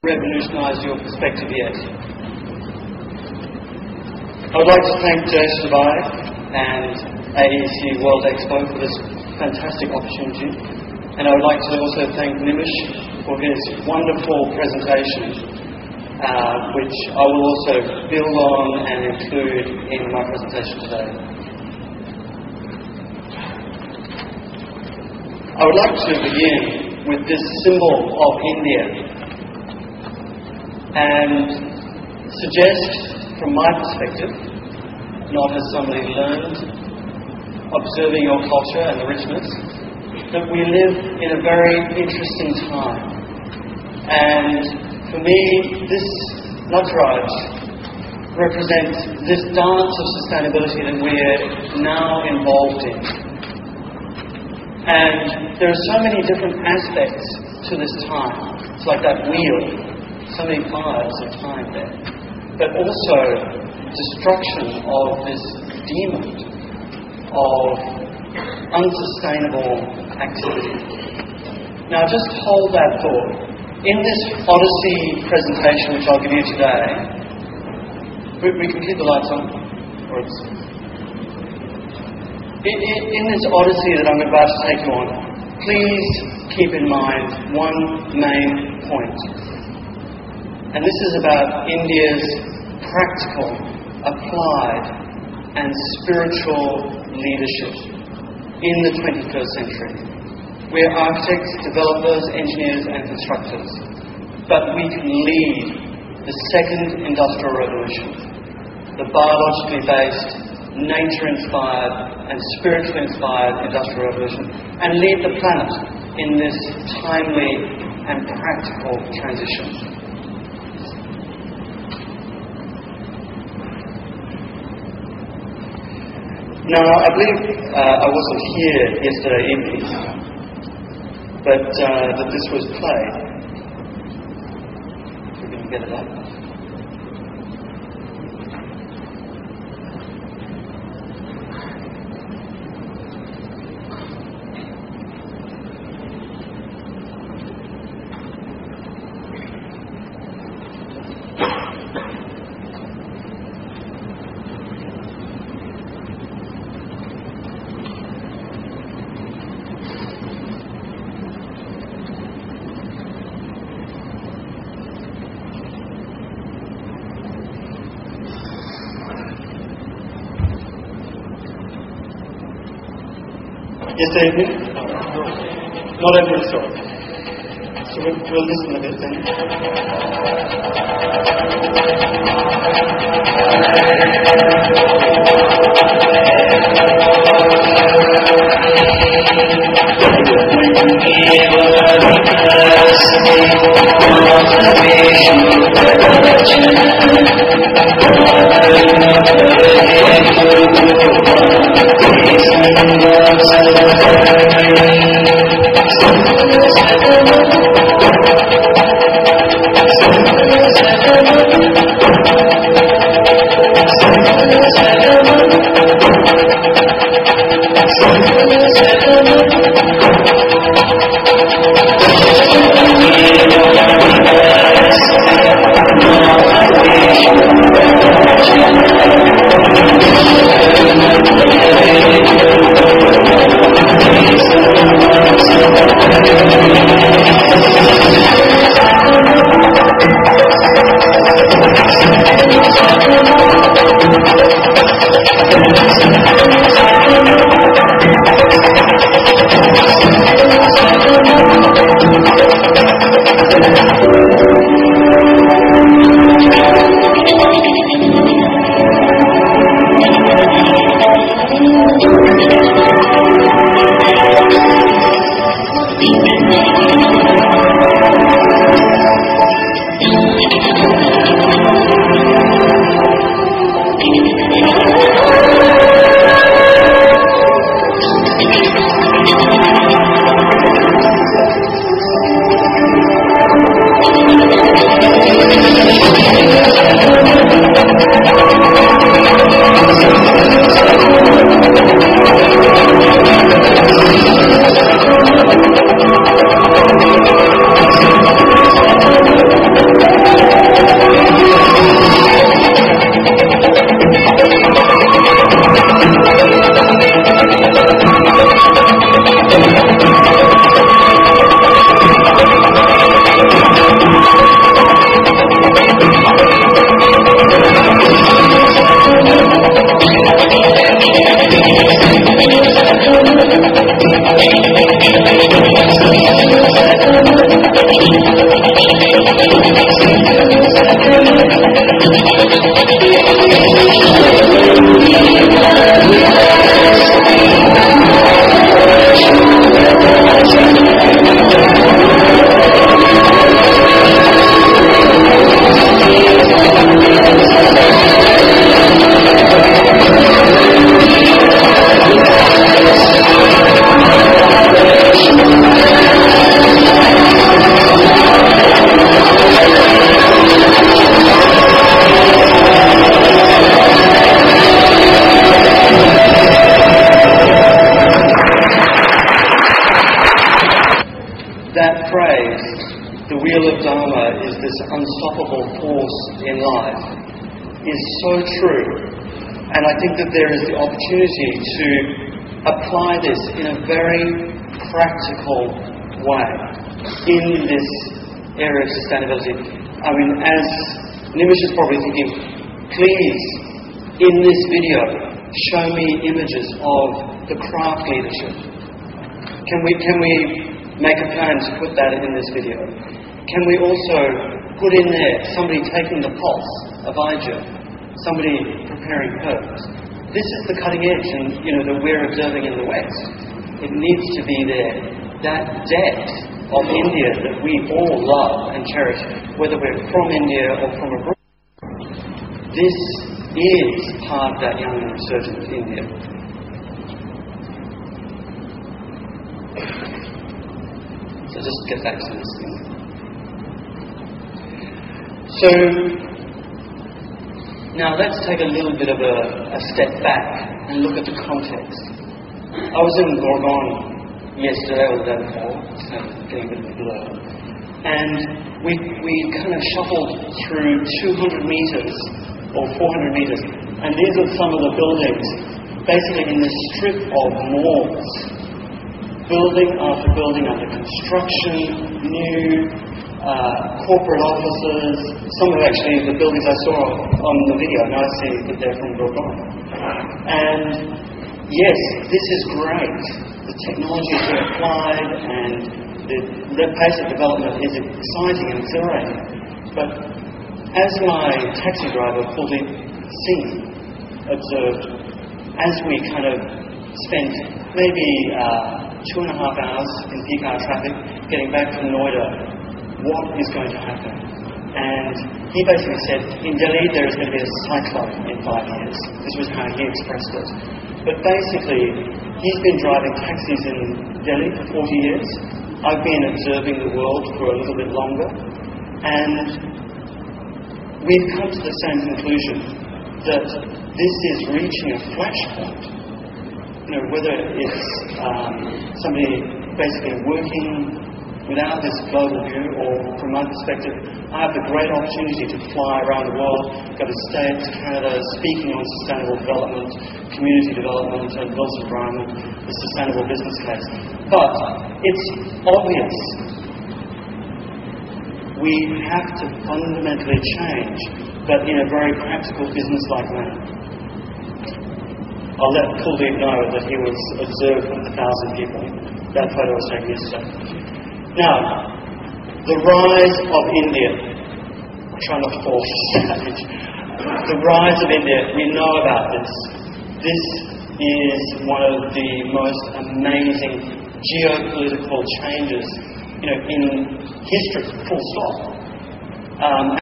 revolutionise your perspective yet. I would like to thank Jason Bai and AECWORLDEXPO for this fantastic opportunity, and I would like to also thank Nimish for his wonderful presentation, which I will also build on and include in my presentation today. I would like to begin with this symbol of India and suggest, from my perspective, not as somebody learned, observing your culture and the richness, that we live in a very interesting time. And for me, this Nataraj represents this dance of sustainability that we're now involved in. And there are so many different aspects to this time. It's like that wheel, so many fires of time there. But also destruction of this demon of unsustainable activity. Now just hold that thought. In this Odyssey presentation which I'll give you today, we can keep the lights on, or it's in this Odyssey that I'm about to take you on, please keep in mind one main point. And this is about India's practical, applied and spiritual leadership in the 21st century. We are architects, developers, engineers and constructors, but we can lead the second industrial revolution, the biologically based, nature-inspired and spiritually inspired industrial revolution, and lead the planet in this timely and practical transition. Now, I believe I wasn't here yesterday evening, but that this was played. If we can get it up. Yesterday evening? Not everyone saw it. So we'll listen a bit then. That phrase, the wheel of Dharma is this unstoppable force in life, is so true. And I think that there is the opportunity to apply this in a very practical way in this area of sustainability. I mean, as Nimish is probably thinking, please, in this video, show me images of the craft leadership. Can we make a plan to put that in this video? Can we also put in there somebody taking the pulse of Aija, somebody preparing herbs? This is the cutting edge and that we're observing in the West. It needs to be there. That depth of India that we all love and cherish, whether we're from India or from abroad. This is part of that young and resurgent India. So just get back to this thing. So now let's take a little bit of a step back and look at the context. I was in Gorgon yesterday or the day before, so getting a bit of a blur. And we kind of shuffled through 200 meters or 400 meters. And these are some of the buildings, basically in this strip of malls. Building after building under construction, new corporate offices. Some of actually the buildings I saw on the video, now I see that they're from Gorgon. And yes, this is great. The technology is being applied and the pace of development is exciting and exhilarating. But as my taxi driver, Kuldeep Singh, observed, as we kind of spent maybe 2.5 hours in peak hour traffic getting back from Noida, what is going to happen? And he basically said, in Delhi there is going to be a cyclone in 5 years. This was how he expressed it. But basically, he's been driving taxis in Delhi for 40 years. I've been observing the world for a little bit longer. And we've come to the same conclusion, that this is reaching a flashpoint. Whether it's somebody basically working without this global view, or from my perspective, I have the great opportunity to fly around the world, go to States, Canada, speaking on sustainable development, community development, and built environment, the sustainable business case. But it's obvious we have to fundamentally change, but in a very practical, business-like manner. I'll let Kuldeep know that he was observed with 1,000 people. That photo was taken yesterday. Now, the rise of India. I'm trying not to fall off the stage. The rise of India, we know about this. This is one of the most amazing geopolitical changes, in history, full stop.